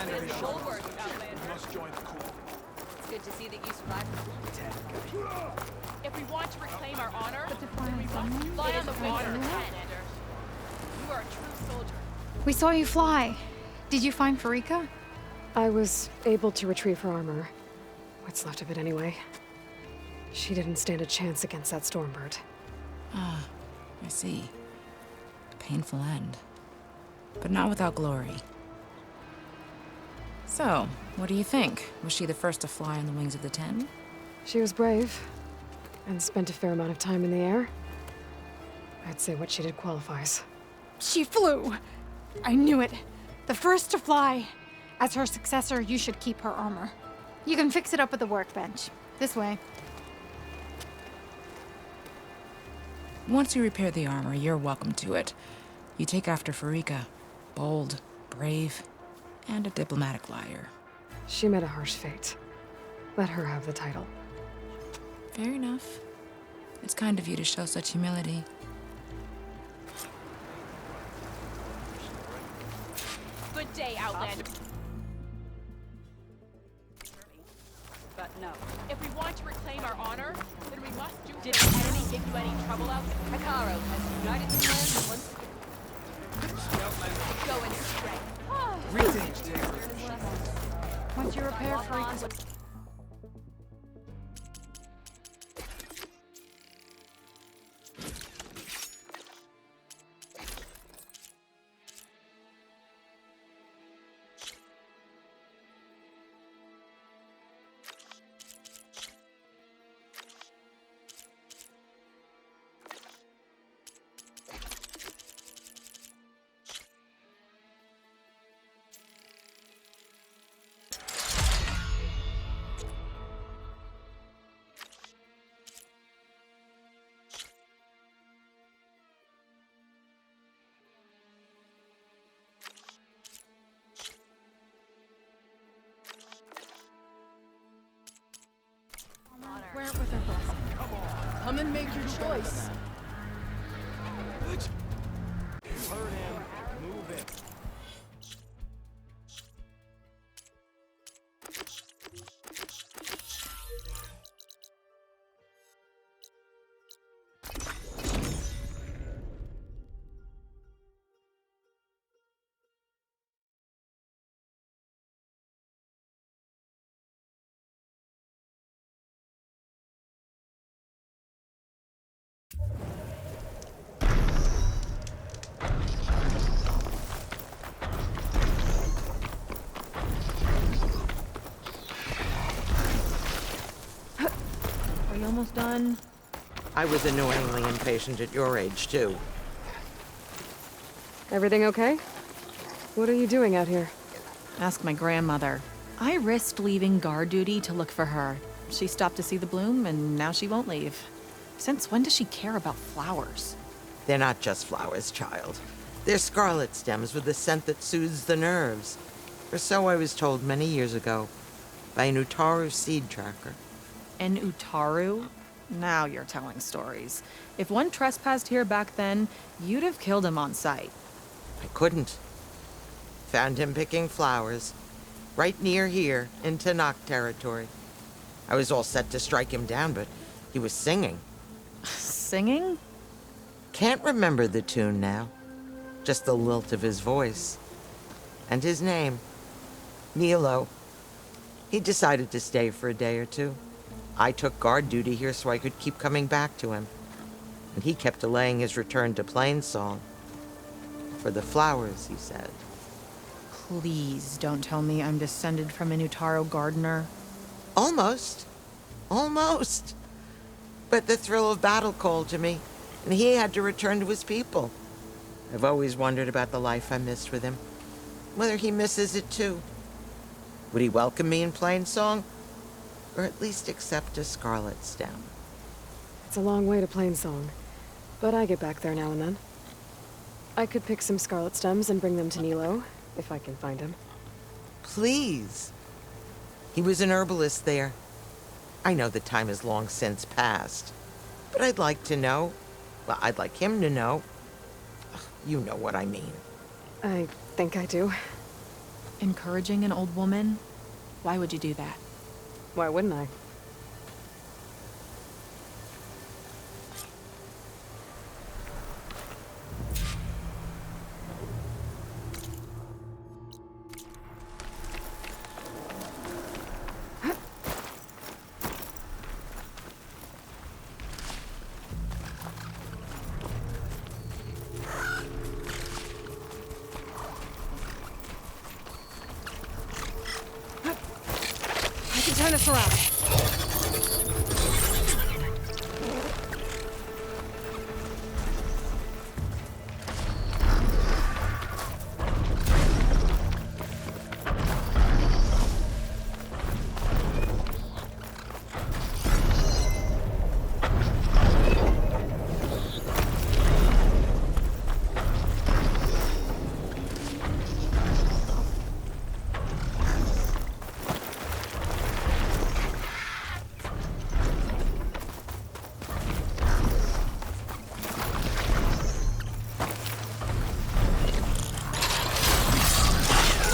Outlander Good is shot. work, You Outlander. must join the Corps. It's good to see that you survived. If we want to reclaim our honor, then we must fly on the water, Outlander. You are a true soldier. We saw you fly. Did you find Farika? I was able to retrieve her armor. What's left of it anyway. She didn't stand a chance against that Stormbird. Ah, I see. A painful end. But not without glory. So, what do you think? Was she the first to fly on the wings of the Ten? She was brave, and spent a fair amount of time in the air. I'd say what she did qualifies. She flew. I knew it. The first to fly. As her successor, you should keep her armor. You can fix it up at the workbench. This way. Once you repair the armor, you're welcome to it. You take after Farika. Bold, brave, and a diplomatic liar. She met a harsh fate. Let her have the title. Fair enough. It's kind of you to show such humility. Good day, Outlander. But no. If we want to reclaim our honor, then we must do. Did the enemy give you any trouble out there? Hikaru has united the clans once again. Go and strength. Greetings, Taylor. Once you repair Farika's... Wear it with her blessing. Come and make your choice. Heard him. Move it. Are you almost done? I was annoyingly impatient at your age, too. Everything okay? What are you doing out here? Ask my grandmother. I risked leaving guard duty to look for her. She stopped to see the bloom, and now she won't leave. Since when does she care about flowers? They're not just flowers, child. They're scarlet stems with a scent that soothes the nerves. Or so I was told many years ago by an Utaru seed tracker. An Utaru? Now you're telling stories. If one trespassed here back then, you'd have killed him on sight. I couldn't. Found him picking flowers, right near here, in Tanakh territory. I was all set to strike him down, but he was singing. Singing? Can't remember the tune now. Just the lilt of his voice. And his name. Nilo. He decided to stay for a day or two. I took guard duty here so I could keep coming back to him. And he kept delaying his return to Plainsong. For the flowers, he said. Please don't tell me I'm descended from an Utaru gardener. Almost. Almost. But the thrill of battle called to me, and he had to return to his people. I've always wondered about the life I missed with him. Whether he misses it too. Would he welcome me in Plainsong? Or at least accept a scarlet stem? It's a long way to Plainsong, but I get back there now and then. I could pick some scarlet stems and bring them to Nilo, if I can find him. Please. He was an herbalist there. I know the time has long since passed, but I'd like to know. Well, I'd like him to know. You know what I mean. I think I do. encouraging an old woman? Why would you do that? Why wouldn't I? I can turn this around.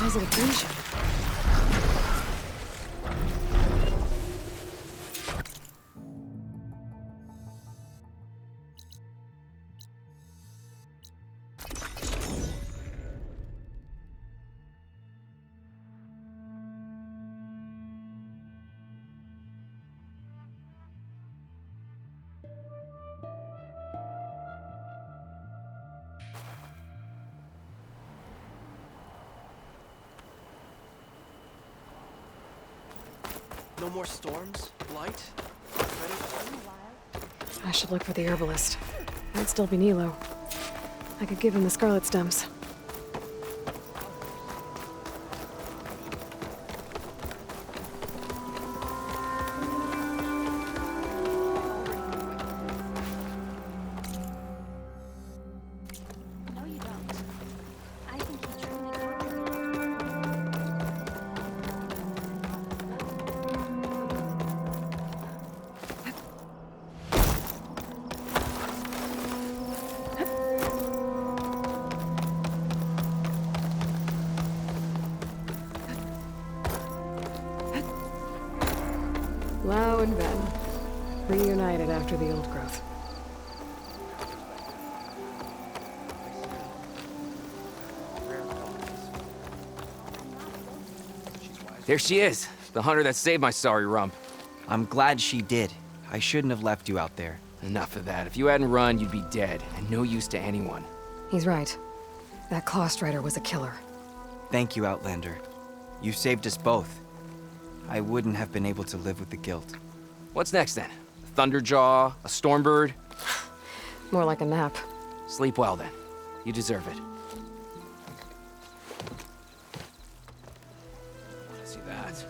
Why is it a creation? No more storms? Light? Ready? I should look for the herbalist. Might still be Nilo. I could give him the scarlet stems. No, you don't. I think he truly Lau and Ben, reunited after the old growth. There she is, the hunter that saved my sorry rump. I'm glad she did. I shouldn't have left you out there. Enough of that. If you hadn't run, you'd be dead, and no use to anyone. He's right. That Claw Strider was a killer. Thank you, Outlander. You saved us both. I wouldn't have been able to live with the guilt. What's next then? A Thunderjaw? A Stormbird? More like a nap. Sleep well then. You deserve it. Want to see that?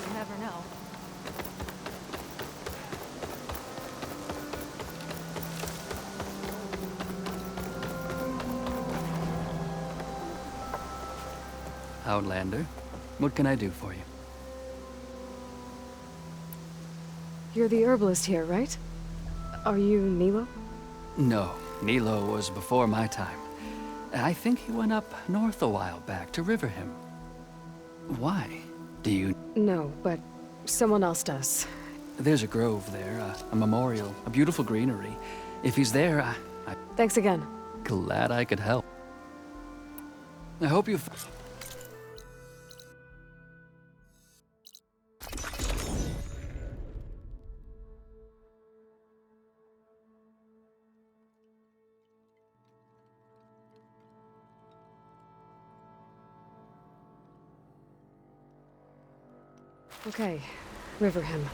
You never know. Outlander, what can I do for you? You're the herbalist here, right? Are you Nilo? No, Nilo was before my time. I think he went up north a while back to Riverhim. Why? Do you... No, but someone else does. There's a grove there, a memorial, a beautiful greenery. If he's there, I'm Thanks again. glad I could help. I hope you... Okay, Riverhim.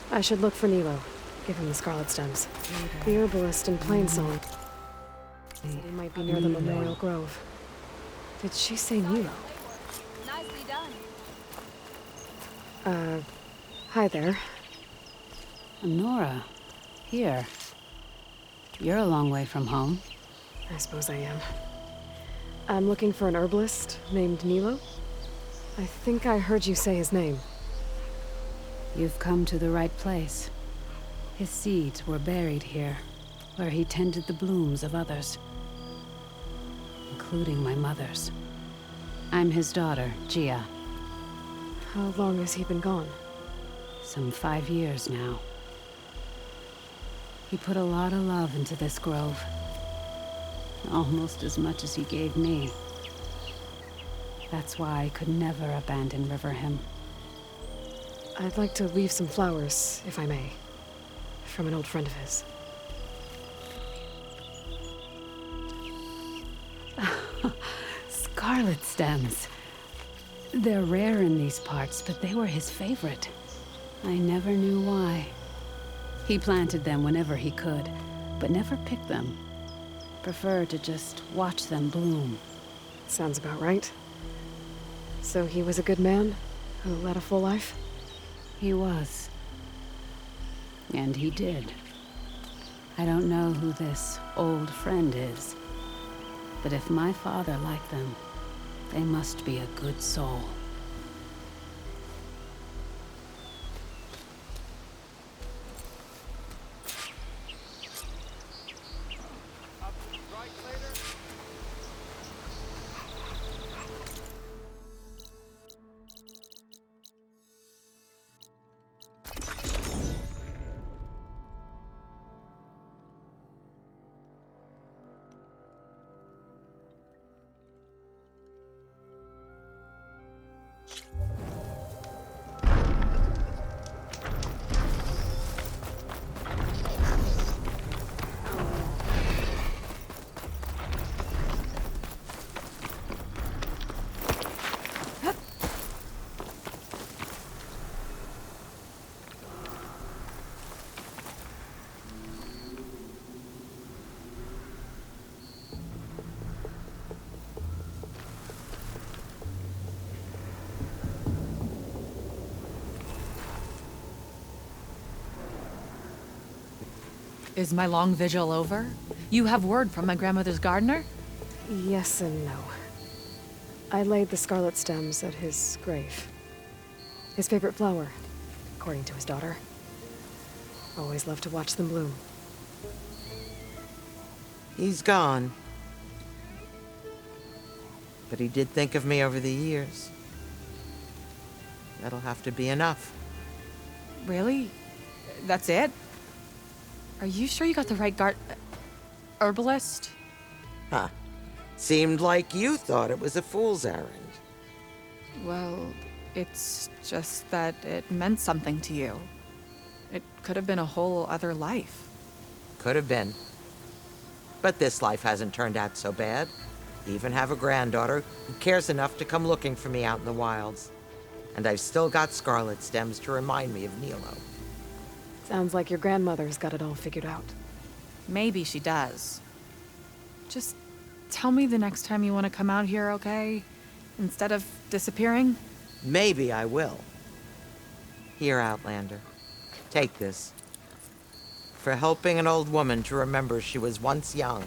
I should look for Nilo. Give him the scarlet stems. The herbalist in Plainsong. He might be near the Memorial Grove. Did she say Nilo? Nicely done. Hi there. Nora, here. You're a long way from home. I suppose I am. I'm looking for an herbalist named Nilo. I think I heard you say his name. You've come to the right place. His seeds were buried here, where he tended the blooms of others, including my mother's. I'm his daughter, Gia. How long has he been gone? Some 5 years now. He put a lot of love into this grove. Almost as much as he gave me. That's why I could never abandon Riverhim. I'd like to leave some flowers, if I may. From an old friend of his. Scarlet stems. They're rare in these parts, but they were his favorite. I never knew why. He planted them whenever he could, but never picked them. Preferred to just watch them bloom. Sounds about right. So he was a good man, who led a full life? He was. And he did. I don't know who this old friend is, but if my father liked them, they must be a good soul. Is my long vigil over? You have word from my grandmother's gardener? Yes and no. I laid the scarlet stems at his grave. His favorite flower, according to his daughter. Always loved to watch them bloom. He's gone. But he did think of me over the years. That'll have to be enough. Really? That's it? Are you sure you got the right herbalist? Huh. Seemed like you thought it was a fool's errand. Well, it's just that it meant something to you. It could have been a whole other life. Could have been. But this life hasn't turned out so bad. I even have a granddaughter who cares enough to come looking for me out in the wilds. And I've still got scarlet stems to remind me of Nilo. Sounds like your grandmother's got it all figured out. Maybe she does. Just tell me the next time you want to come out here, okay? Instead of disappearing? Maybe I will. Here, Outlander. Take this. For helping an old woman to remember she was once young.